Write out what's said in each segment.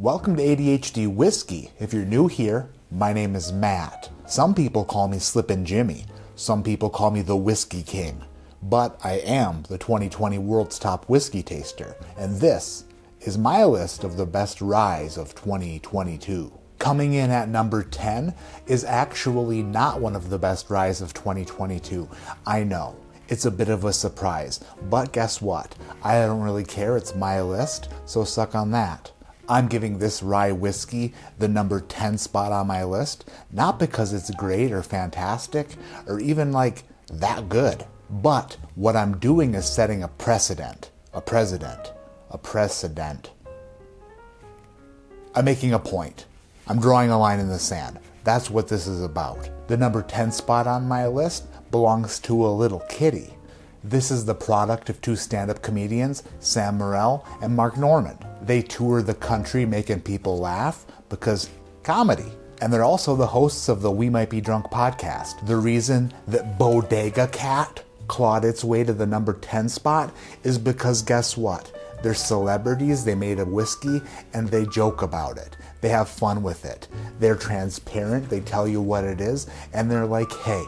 Welcome to ADHD Whiskey. If you're new here, my name is Matt. Some people call me Slippin' Jimmy. Some people call me the Whiskey King. But I am the 2020 World's Top Whiskey Taster, and this is my list of the best ryes of 2022. Coming in at number 10 is actually not one of the best ryes of 2022. I know, it's a bit of a surprise, but guess what? I don't really care, it's my list, so suck on that. I'm giving this rye whiskey the number 10 spot on my list, not because it's great or fantastic or even like that good, but what I'm doing is setting a precedent. I'm making a point. I'm drawing a line in the sand. That's what this is about. The number 10 spot on my list belongs to a little kitty. This is the product of two stand-up comedians, Sam Morril and Mark Normand. They tour the country making people laugh because comedy. And they're also the hosts of the We Might Be Drunk podcast. The reason that Bodega Cat clawed its way to the number 10 spot is because guess what? They're celebrities, they made a whiskey, and they joke about it. They have fun with it. They're transparent, they tell you what it is, and they're like, hey,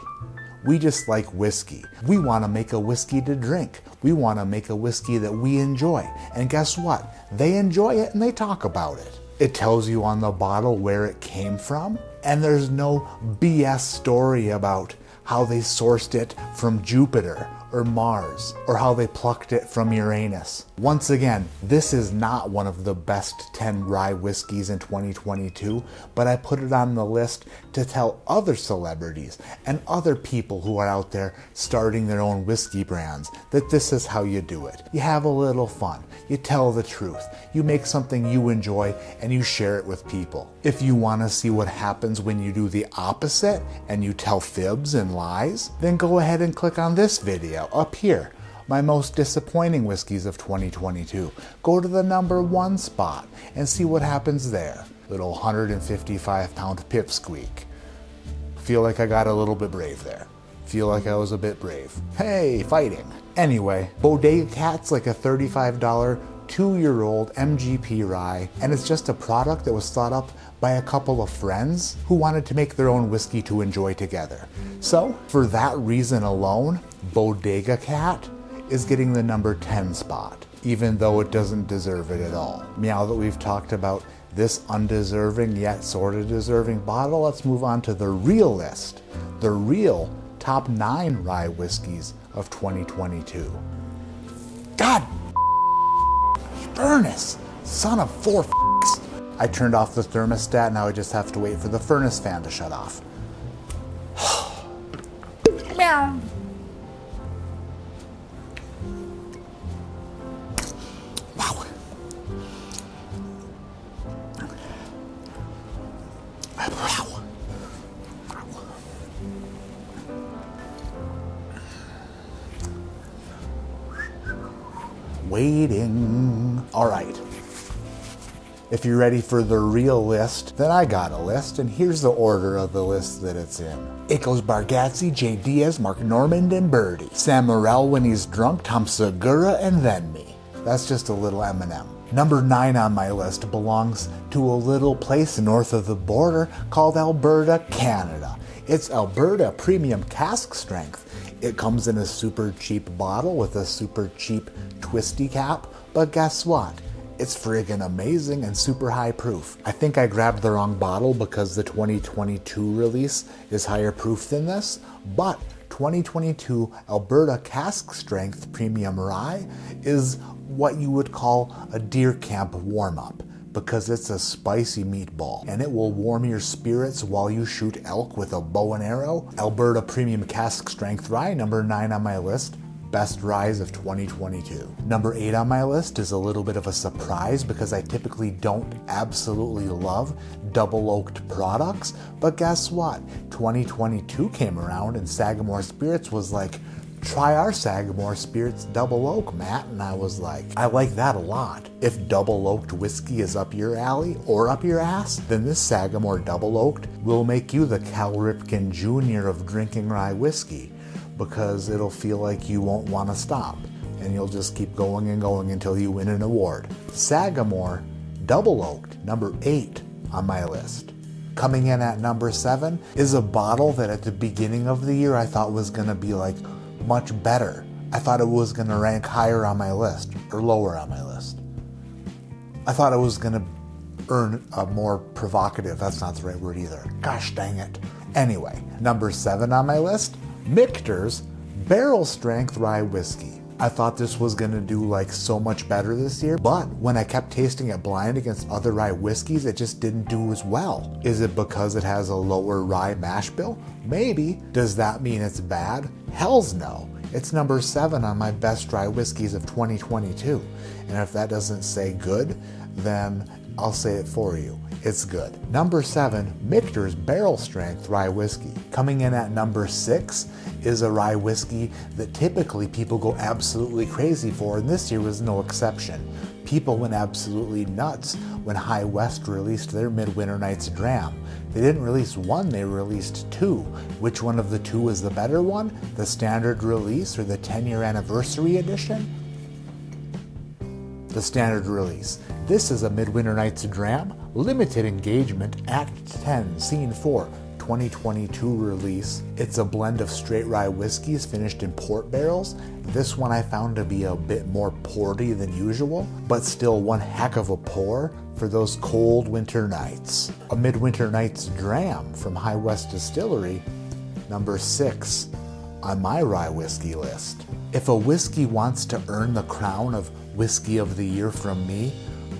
we just like whiskey. We want to make a whiskey to drink. We want to make a whiskey that we enjoy. And guess what? They enjoy it and they talk about it. It tells you on the bottle where it came from, and there's no BS story about how they sourced it from Jupiter or Mars, or how they plucked it from Uranus. Once again, this is not one of the best 10 rye whiskeys in 2022, but I put it on the list to tell other celebrities and other people who are out there starting their own whiskey brands that this is how you do it. You have a little fun, you tell the truth, you make something you enjoy, and you share it with people. If you want to see what happens when you do the opposite and you tell fibs and lies, then go ahead and click on this video up here, my most disappointing whiskeys of 2022. Go to the number 1 spot and see what happens there. Little 155 pound pipsqueak. Feel like I got a little bit brave there. Feel like I was a bit brave. Hey, fighting. Anyway, Bodega Cat's like a $35 2-year-old MGP rye, and it's just a product that was thought up by a couple of friends who wanted to make their own whiskey to enjoy together. So, for that reason alone, Bodega Cat is getting the number 10 spot, even though it doesn't deserve it at all. Now that we've talked about this undeserving yet sort of deserving bottle, let's move on to the real list. The real top 9 rye whiskeys of 2022. God furnace! Son of 4 f***s. I turned off the thermostat, now I just have to wait for the furnace fan to shut off. Meow. Wow. Waiting. All right. If you're ready for the real list, then I got a list, and here's the order of the list that it's in. It goes Bargatze, Jay Diaz, Mark Normand, and Birdie. Sam Morril when he's drunk, Tom Segura, and then me. That's just a little M&M. Number 9 on my list belongs to a little place north of the border called Alberta, Canada. It's Alberta Premium Cask Strength. It comes in a super cheap bottle with a super cheap twisty cap, but guess what? It's friggin' amazing and super high proof. I think I grabbed the wrong bottle because the 2022 release is higher proof than this, but 2022 Alberta Cask Strength Premium Rye is what you would call a deer camp warm-up, because it's a spicy meatball and it will warm your spirits while you shoot elk with a bow and arrow. Alberta Premium Cask Strength Rye, number 9 on my list. Best ryes of 2022. Number 8 on my list is a little bit of a surprise because I typically don't absolutely love double oaked products, but guess what? 2022 came around and Sagamore Spirits was like, try our Sagamore Spirits double oak, Matt, and I was like, I like that a lot. If double oaked whiskey is up your alley or up your ass, then this Sagamore double oaked will make you the Cal Ripken Jr. of drinking rye whiskey, because it'll feel like you won't want to stop and you'll just keep going and going until you win an award. Sagamore double oaked, number 8 on my list. Coming in at number 7 is a bottle that at the beginning of the year I thought was gonna be like much better. I thought it was gonna rank higher on my list, or lower on my list. I thought it was gonna earn a more provocative, that's not the right word either. Gosh dang it. Anyway, number 7 on my list, Michter's Barrel Strength Rye Whiskey. I thought this was gonna do like so much better this year, but when I kept tasting it blind against other rye whiskeys, it just didn't do as well. Is it because it has a lower rye mash bill? Maybe. Does that mean it's bad? Hells no. It's number 7 on my best rye whiskeys of 2022. And if that doesn't say good, then I'll say it for you. It's good. Number 7, Michter's Barrel Strength Rye Whiskey. Coming in at number 6 is a rye whiskey that typically people go absolutely crazy for, and this year was no exception. People went absolutely nuts when High West released their Midwinter Night's Dram. They didn't release one, they released 2. Which one of the 2 is the better one? The standard release or the 10-year anniversary edition? The standard release. This is a Midwinter Night's Dram, limited engagement, Act 10, Scene 4, 2022 release. It's a blend of straight rye whiskeys finished in port barrels. This one I found to be a bit more porty than usual, but still one heck of a pour for those cold winter nights. A Midwinter Night's Dram from High West Distillery, number 6 on my rye whiskey list. If a whiskey wants to earn the crown of Whiskey of the Year from me,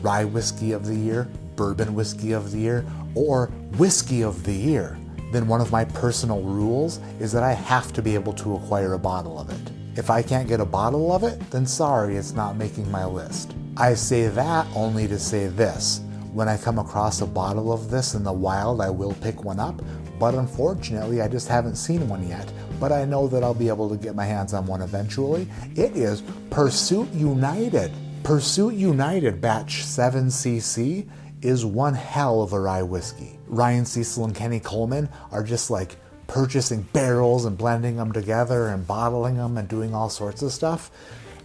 Rye Whiskey of the Year, Bourbon Whiskey of the Year, or Whiskey of the Year, then one of my personal rules is that I have to be able to acquire a bottle of it. If I can't get a bottle of it, then sorry, it's not making my list. I say that only to say this. When I come across a bottle of this in the wild, I will pick one up, but unfortunately I just haven't seen one yet, but I know that I'll be able to get my hands on one eventually. It is Pursuit United. Pursuit United Batch 7cc is one hell of a rye whiskey. Ryan Cecil and Kenny Coleman are just like purchasing barrels and blending them together and bottling them and doing all sorts of stuff.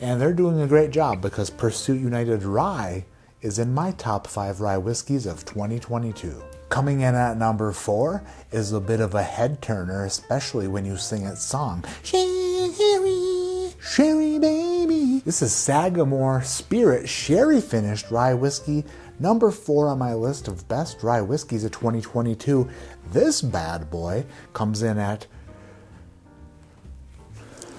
And they're doing a great job because Pursuit United Rye is in my top 5 rye whiskeys of 2022. Coming in at number 4 is a bit of a head turner, especially when you sing its song. Sherry, Sherry baby. This is Sagamore Spirit Sherry Finished Rye Whiskey, number 4 on my list of best rye whiskeys of 2022. This bad boy comes in at,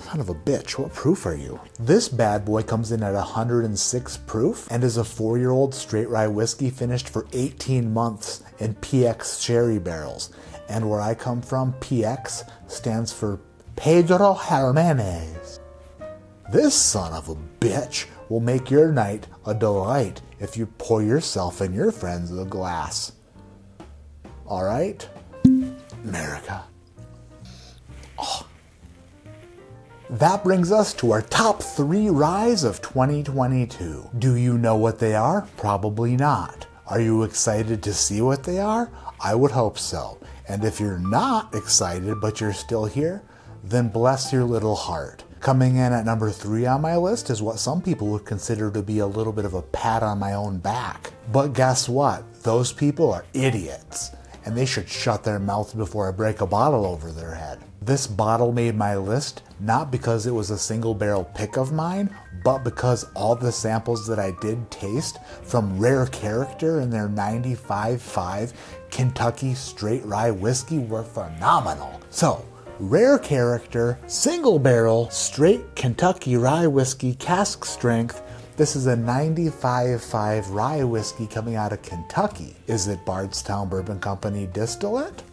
son of a bitch, what proof are you? This bad boy comes in at 106 proof and is a 4-year-old straight rye whiskey finished for 18 months in PX sherry barrels. And where I come from, PX stands for Pedro Jimenez. This son of a bitch will make your night a delight if you pour yourself and your friends a glass. All right? America. Oh. That brings us to our top 3 ryes of 2022. Do you know what they are? Probably not. Are you excited to see what they are? I would hope so. And if you're not excited but you're still here, then bless your little heart. Coming in at number 3 on my list is what some people would consider to be a little bit of a pat on my own back. But guess what? Those people are idiots, and they should shut their mouths before I break a bottle over their head. This bottle made my list not because it was a single barrel pick of mine, but because all the samples that I did taste from Rare Character and their 95.5 Kentucky Straight Rye Whiskey were phenomenal. So, Rare Character, single barrel, straight Kentucky Rye Whiskey, cask strength. This is a 95.5 rye whiskey coming out of Kentucky. Is it Bardstown Bourbon Company distillate?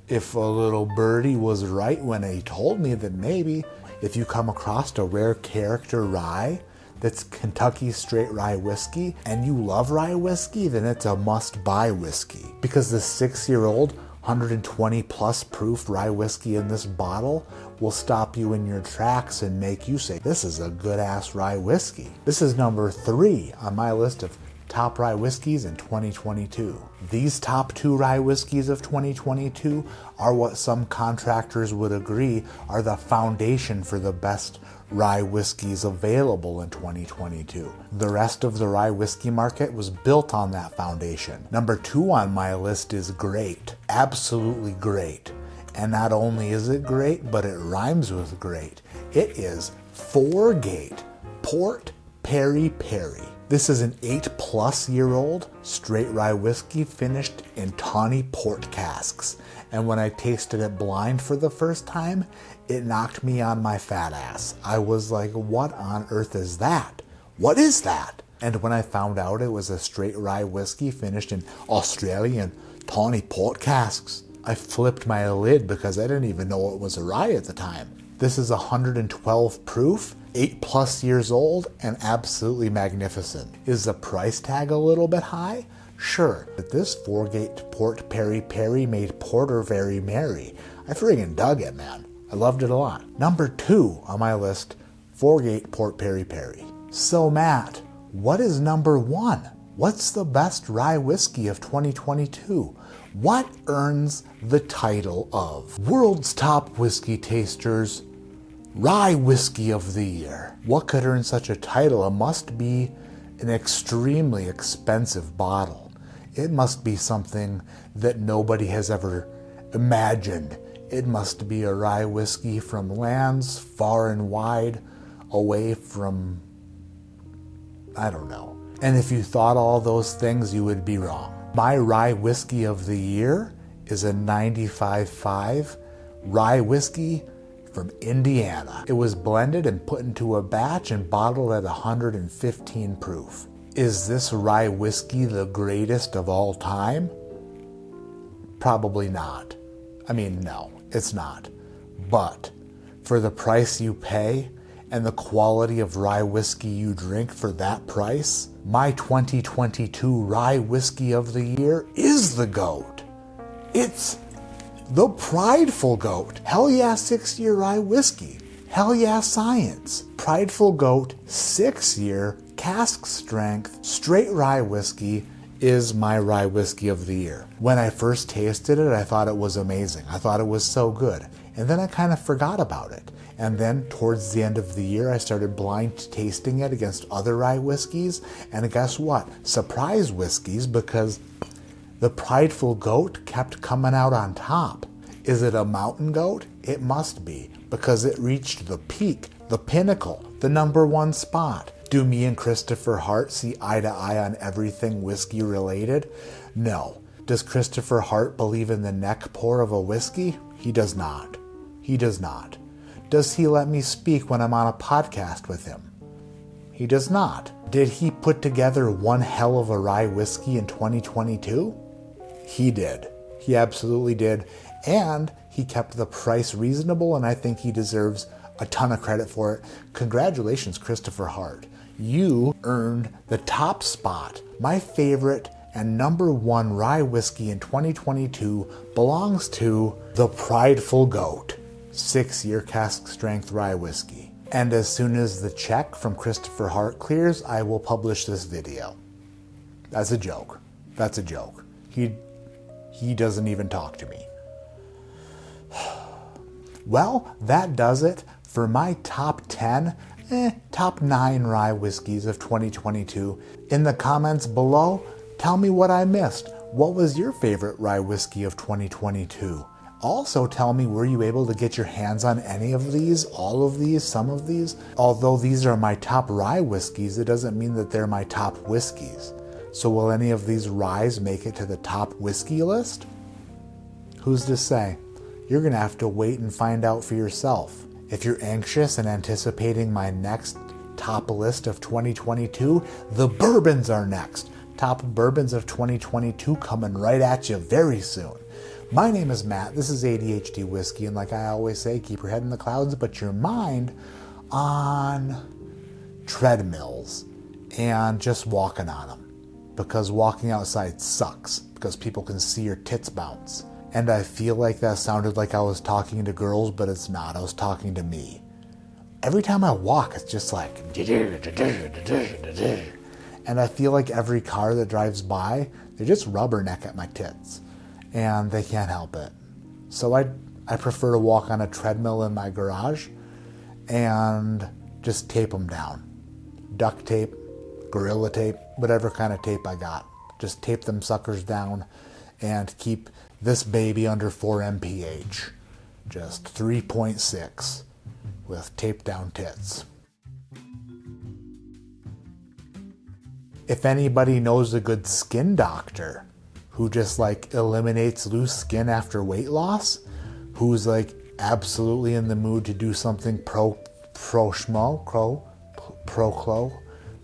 If a little birdie was right when he told me that maybe if you come across a Rare Character rye that's Kentucky straight rye whiskey and you love rye whiskey, then it's a must-buy whiskey. Because the 6-year-old 120 plus proof rye whiskey in this bottle will stop you in your tracks and make you say, this is a good ass rye whiskey. This is number 3 on my list of top rye whiskeys in 2022. These top 2 rye whiskeys of 2022 are what some contractors would agree are the foundation for the best rye whiskeys available in 2022. The rest of the rye whiskey market was built on that foundation. Number 2 on my list is great. Absolutely great. And not only is it great, but it rhymes with great. It is 4-Gate Port Peri Peri. This is an 8-plus-year-old straight rye whiskey finished in tawny port casks. And when I tasted it blind for the first time, it knocked me on my fat ass. I was like, what on earth is that? What is that? And when I found out it was a straight rye whiskey finished in Australian tawny port casks, I flipped my lid because I didn't even know it was a rye at the time. This is 112 proof, 8+ years old, and absolutely magnificent. Is the price tag a little bit high? Sure, but this 4-Gate Port Peri Peri made porter very merry. I friggin' dug it, man. I loved it a lot. Number 2 on my list, 4-Gate Port Peri Peri. So Matt, what is number 1? What's the best rye whiskey of 2022? What earns the title of World's Top Whiskey Tasters Rye Whiskey of the Year? What could earn such a title? It must be an extremely expensive bottle. It must be something that nobody has ever imagined. It must be a rye whiskey from lands far and wide away from, I don't know. And if you thought all those things, you would be wrong. My rye whiskey of the year is a 95.5 rye whiskey from Indiana. It was blended and put into a batch and bottled at 115 proof. Is this rye whiskey the greatest of all time? Probably not. I mean, no, it's not. But for the price you pay and the quality of rye whiskey you drink for that price, my 2022 rye whiskey of the year is the GOAT. It's the Prideful GOAT. Hell yeah, 6-year rye whiskey. Hell yeah, science. Prideful GOAT 6-year cask strength straight rye whiskey is my rye whiskey of the year. When I first tasted it, I thought it was amazing. I thought it was so good. And then I kind of forgot about it. And then towards the end of the year, I started blind tasting it against other rye whiskeys. And guess what? Surprise whiskeys, because the Prideful GOAT kept coming out on top. Is it a mountain goat? It must be, because it reached the peak, the pinnacle, the number 1 spot. Do me and Christopher Hart see eye to eye on everything whiskey related? No. Does Christopher Hart believe in the neck pour of a whiskey? He does not. He does not. Does he let me speak when I'm on a podcast with him? He does not. Did he put together one hell of a rye whiskey in 2022? He did. He absolutely did. And he kept the price reasonable, and I think he deserves a ton of credit for it. Congratulations, Christopher Hart. You earned the top spot. My favorite and number 1 rye whiskey in 2022 belongs to the Prideful GOAT 6-year cask strength rye whiskey. And as soon as the check from Christopher Hart clears, I will publish this video. That's a joke. That's a joke. He doesn't even talk to me. Well, that does it for my top 10, top 9 rye whiskeys of 2022. In the comments below, tell me what I missed. What was your favorite rye whiskey of 2022? Also tell me, were you able to get your hands on any of these, all of these, some of these? Although these are my top rye whiskeys, it doesn't mean that they're my top whiskeys. So will any of these ryes make it to the top whiskey list? Who's to say? You're going to have to wait and find out for yourself. If you're anxious and anticipating my next top list of 2022, the bourbons are next. Top bourbons of 2022 coming right at you very soon. My name is Matt, this is ADHD Whiskey, and like I always say, keep your head in the clouds, but your mind on treadmills and just walking on them. Because walking outside sucks, because people can see your tits bounce. And I feel like that sounded like I was talking to girls, but it's not. I was talking to me. Every time I walk, it's just like... And I feel like every car that drives by, they just rubberneck at my tits. And they can't help it. So I prefer to walk on a treadmill in my garage and just tape them down. Duct tape, Gorilla Tape, whatever kind of tape I got. Just tape them suckers down and keep this baby under 4 mph. Just 3.6 with taped down tits. If anybody knows a good skin doctor who just like eliminates loose skin after weight loss, who's like absolutely in the mood to do something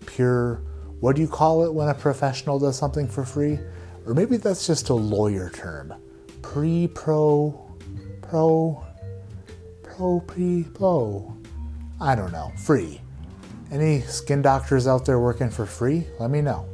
pure, what do you call it when a professional does something for free? Or maybe that's just a lawyer term. Pro. I don't know. Free. Any skin doctors out there working for free? Let me know.